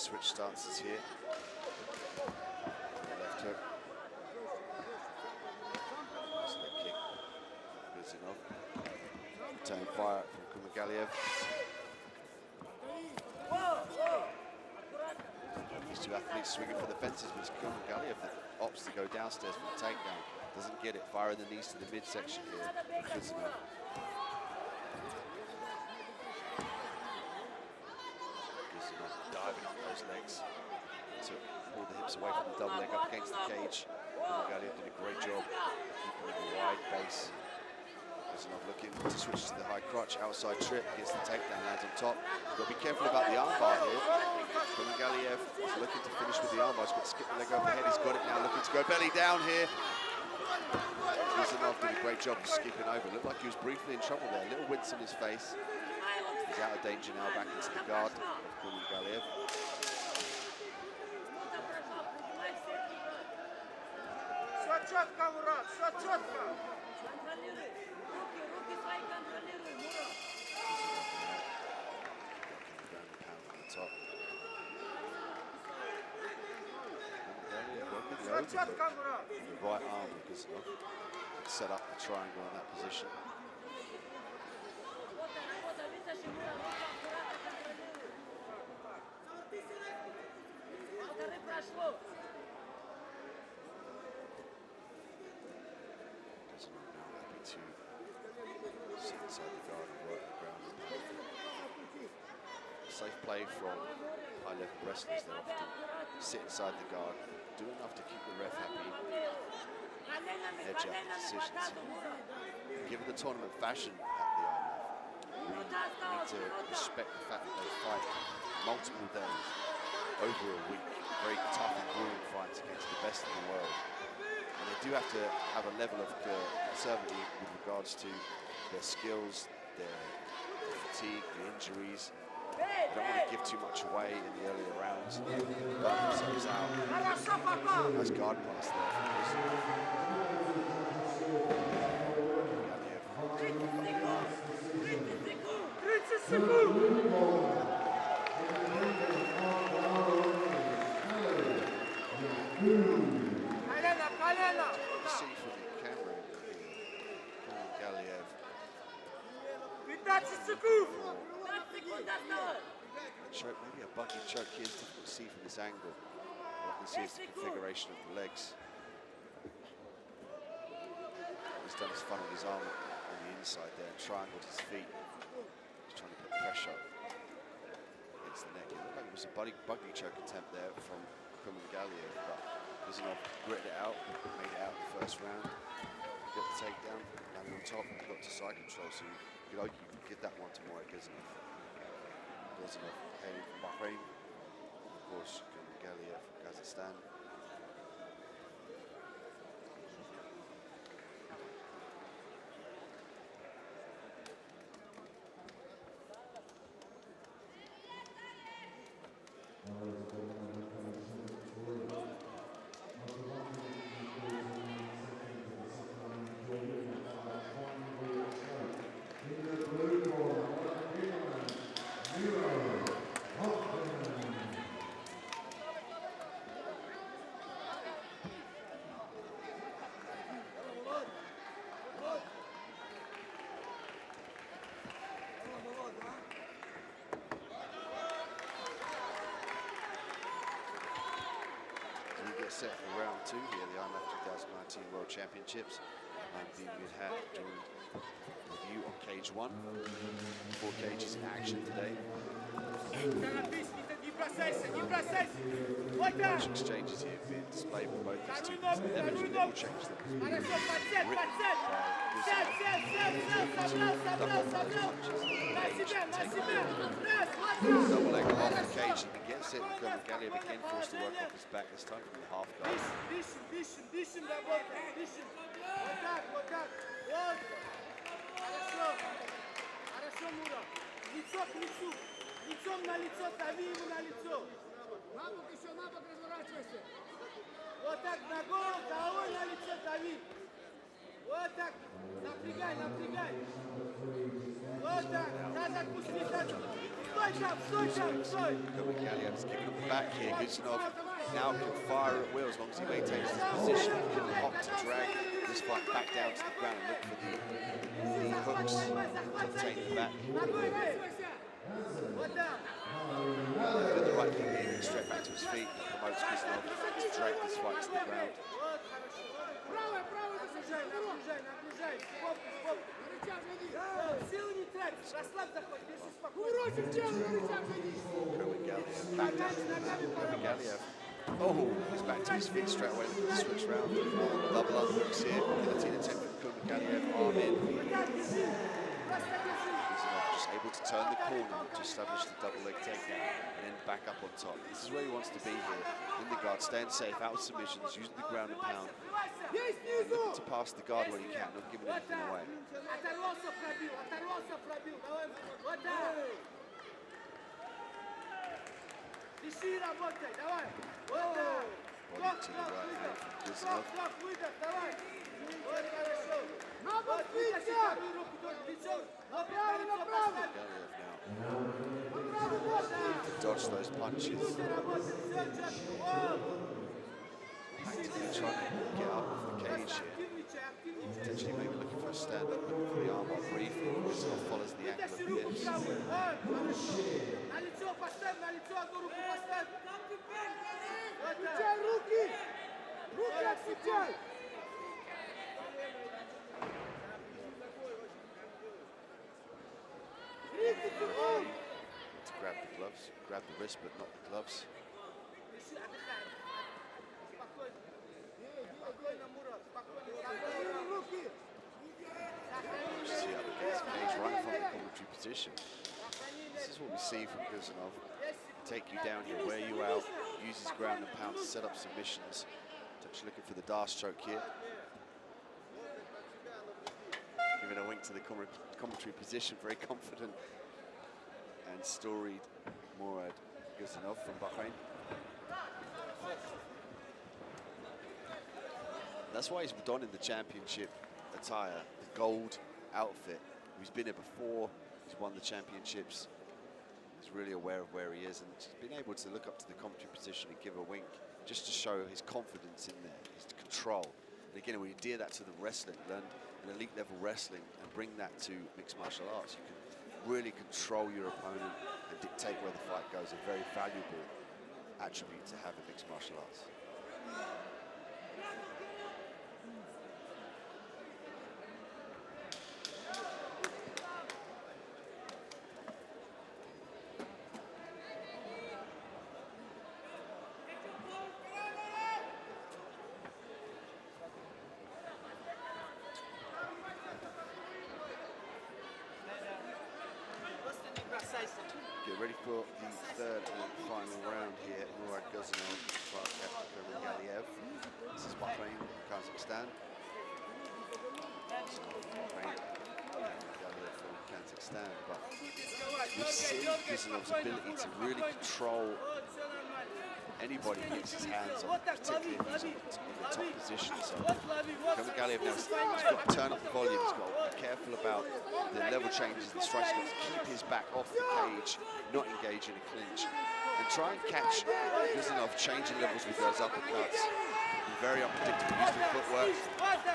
switch stances here. Left hook. Nice leg kick. Guzhinov. Return fire from Kurmagalliev. These two athletes swinging for the fences, but it's Kurmagalliev that opts to go downstairs for the takedown. Doesn't get it. Firing the knees to the midsection here. Guzhinov. Diving on those legs to pull the hips away from the double leg up against the cage. Kurmagalliev did a great job keeping a wide base. Guzhinov looking to switch to the high crotch, outside trip, gets the takedown, lands on top. You've got to be careful about the armbar here. Kurmagalliev is looking to finish with the armbar. He's got to skip the leg overhead. He's got it now, looking to go belly down here. Guzhinov did a great job of skipping over. Looked like he was briefly in trouble there. A little wince on his face. He's out of danger now, back into the guard of Kurmagalliev. Top. The right arm of Guzhinov set up the triangle in that position. Guzhinov now happy to sit inside the guard and work the ground. Safe play from high-level wrestlers. They often sit inside the guard, do enough to keep the ref happy, edge out the decisions. Given the tournament fashion at the IMF, we need to respect the fact that they fight multiple days, over a week, very tough and grueling fights against the best in the world. And they do have to have a level of conservative with regards to their skills, their fatigue, the injuries. They don't want to give too much away in the earlier rounds. Burn themselves out. Nice guard pass there. See from the camera here, choke, maybe a bucket choke here is difficult to see from this angle. All I can see is the configuration of the legs. He's done his funneled his arm on the inside there and triangled his feet. He's trying to put pressure against the neck. It looked like it was a buggy choke attempt there from Kurmagalliev, but Guzhinov gritted it out, made it out the first round. Got the takedown, landed on top, and got to side control, so you could argue you could give that one to Moira Guzhinov. Guzhinov hailing from Bahrain, of course, Kurmagalliev from Kazakhstan. Set for round 2 here, the IMF 2019 World Championships. I'm Dean Midhat, joined with you on cage 1. 4 cages in action today. Large exchanges here being displayed with both these two. Never will change them. Double leg off the cage, he gets it. Kurmagalliev again forced to work off his back, this time from the half guard. Лицом на лицо, дави ему на лицо. На бок еще, на бок разворачивайся. Вот так, на голову на лицо дави. Вот так, напрягай, напрягай. Вот так, назад пусти, назад. Стой там, стой там, стой. Kurmagalliev has given him back here. Guzmanov now can fire at will as long as he maintains his position. He can opt to drag this fight back down to the ground and look for the hooks to obtain the back. Doing the right thing here, straight back to his feet, promotes Guzmanov to drag this fight to the ground. Back down to Kurmagaliyev. Oh, he's back to his feet straight away. Switch round. Double underhooks here. Guillotine attempt from Kurmagaliyev. Arm in. Just able to turn the corner to establish the double leg takedown and then back up on top. This is where he wants to be here. In the guard, staying safe, out of submissions, using the ground and pound. Looking to pass the guard when he can, not giving anything away. Body to the right hand from Guzmanov. To dodge those punches. Actively trying to get up off the cage here. Potentially maybe looking for a stand-up, looking for the armbar briefly. Guzmanov follows the angle of the hips. To grab the gloves, grab the wrist but not the gloves. See how the gets cage right from the commentary position. This is what we see from Guzmanov. Take you down here, wear you out, uses ground and pound to set up submissions. Touch looking for the D'Arce choke here. Giving a wink to the commentary position, very confident and storied Morad Guzmanov from Bahrain. That's why he's donned in the championship attire, the gold outfit. He's been here before, he's won the championships. He's really aware of where he is and he's been able to look up to the commentary position and give a wink just to show his confidence in there, his control. And again, when you dear that to the wrestling, learn an elite level wrestling and bring that to mixed martial arts, you can really control your opponent and dictate where the fight goes, a very valuable attribute to have in mixed martial arts. Get ready for the third and final round here. Morad Guzmanov, Kurmagaliyev. This is Bahrain, Kazakhstan. Bahrain, Kurmagaliyev from Kazakhstan. But we see Guzmanov's ability to really control anybody he gets his hands on, particularly if he's in the top position. So Kurmagaliyev now has got to turn up the volume, he's got to be careful about the level changes, the strikes, he's got to keep his back off the cage, not engage in a clinch, and try and catch Guzmanov changing levels with those uppercuts. Be very unpredictable, use the footwork,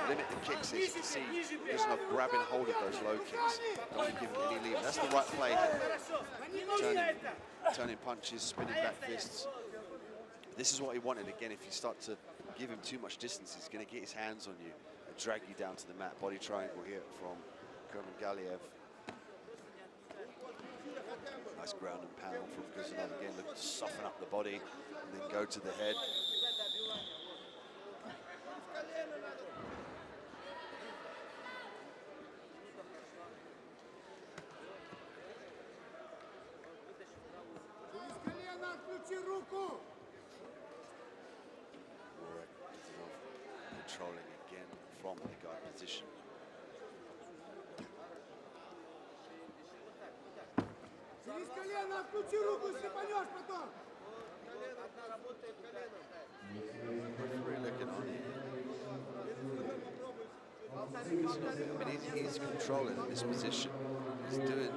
limit the kicks. As you can see, Guzmanov grabbing hold of those low kicks, don't give him any leave. That's the right play here. Turning punches, spinning back fists. This is what he wanted. Again, if you start to give him too much distance, he's going to get his hands on you and drag you down to the mat. Body triangle here from Kurmagaliyev. Nice ground and pound from Guzmanov. Again, looking to soften up the body and then go to the head. Controlling again from the guard position. Referee looking on here. I mean, he's controlling in this position. He's doing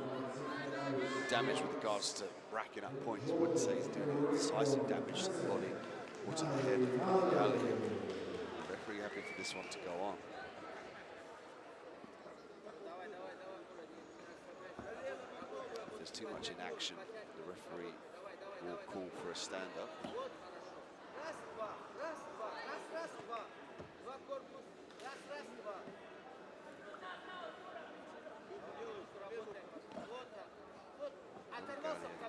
damage with regards to racking up points. Wouldn't say he's doing decisive damage to the body or to the head of Gali. Referee happy for this one to go on. If there's too much inaction, the referee will call for a stand-up.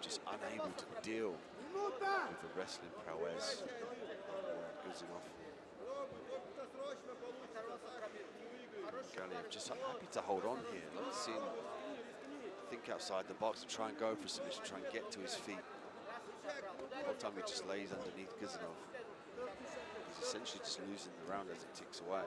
Just unable to deal with the wrestling prowess of Guzinov. Galiev just happy to hold on here. Not seeing him think outside the box and try and go for a submission, try and get to his feet. The whole time he just lays underneath Guzinov. He's essentially just losing the round as it ticks away.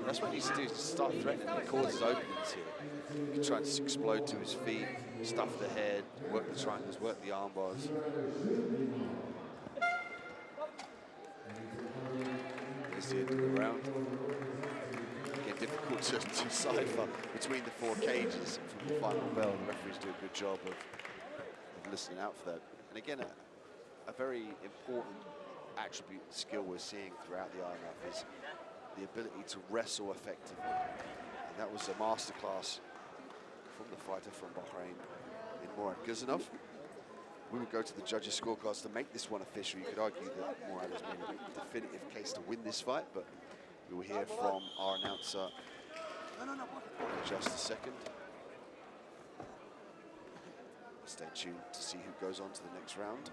That's what he needs to do, is start threatening the causes openings here. He can try and just explode to his feet, stuff the head, work the triangles, work the arm bars. There's the end of the round. Again, difficult to decipher between the four cages from the final bell. The referees do a good job of listening out for that. And again, a very important attribute, skill we're seeing throughout the IMF is the ability to wrestle effectively. And that was a masterclass from the fighter from Bahrain in Murad Guzinov. We would go to the judges' scorecards to make this one official. You could argue that Murad has made a definitive case to win this fight, but we will hear from our announcer in just a second. Stay tuned to see who goes on to the next round.